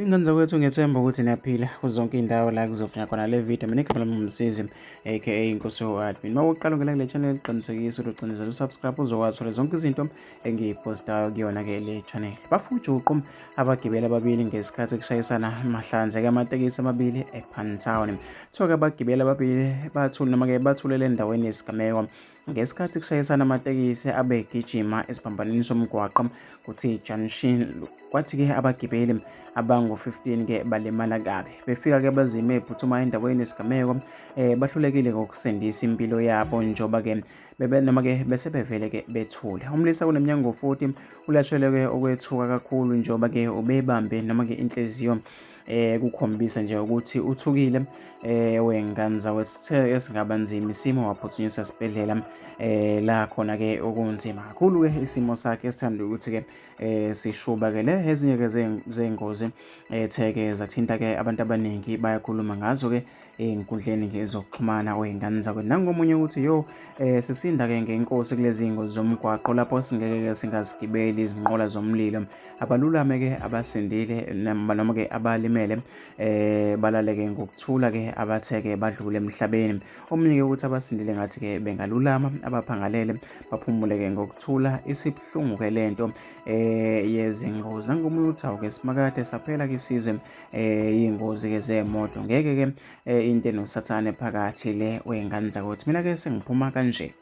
Ingane zakwethu ngiyethemba ukuthi niyaphila kuzonke iy'ndawo la kuzovunywa khona le video. Mina igama lami ngumsizi aka Inkosi admin. Uma uqala ungena kule channel qinisekisa ukuthi ucinezela usubscribe uzokwazi ukuthola zonke izinto engiy'postayo kuyona-ke le channel. Bafe ujuqu abagibeli ababili ngesikhathi kushayisana mahlanze-ke amatekisi amabili ePinetown. Kuthiwa-ke abagibeli ababili bathule noma-ke bathulele endaweni yesigameko ngesikhathi kushayisana amatekisi abegijima esiphambanweni somgwaqo kuthi junction. Kwathi-ke abagibeli abangu-15-ke balimala kabi. Befika-ke abazime ephuthuma endaweni yesigameko bahlulekile ngokusindisa impilo yabo njengoba-ke noma-ke bese bevele-ke bethule. Umlisa kunemnyaka ngo-40 ulashelwe-ke okwethuka kakhulu njengoba-ke ubebambe noma-ke inhliziyo kukhombisa nje ukuthi uthukile wengane zawesithe esingaba nzima isimo waphuthunyiswa esibhedlela la khona-ke okunzima kakhulu-ke isimo sakhe esithanda ukuthi-ke sishuba-ke le ezinye-ke zey'ngozi the-ke zathinta-ke abantu abaningi bayakhuluma ngazo-ke ey'nkundleni zokuxhumana oy'ngane zakwethu. Nangomunye ukuthi sisinda-ke ngenkosi kulezi iy'ngozi zomgwaqo lapho singeke-ke singazigibeli izinqola zomlilo. Abalulame-ke abasindile noma-ke abalimele balale-ke ngokuthula-ke abathe-ke badlule emhlabeni. Omunye-ke ukuthi abasindile ngathi-ke bengalulama abaphangalele baphumule-ke ngokuthula. Isibuhlungu-ke lento yezingozi. Nangomunye ukuthi hawu-ke simakade saphela-ke isizwe iy'ngozi-ke zemoto. Ngeke-ke into enosathane phakathi le wey'ngane zakwethu. Mina-ke sengiphuma kanje.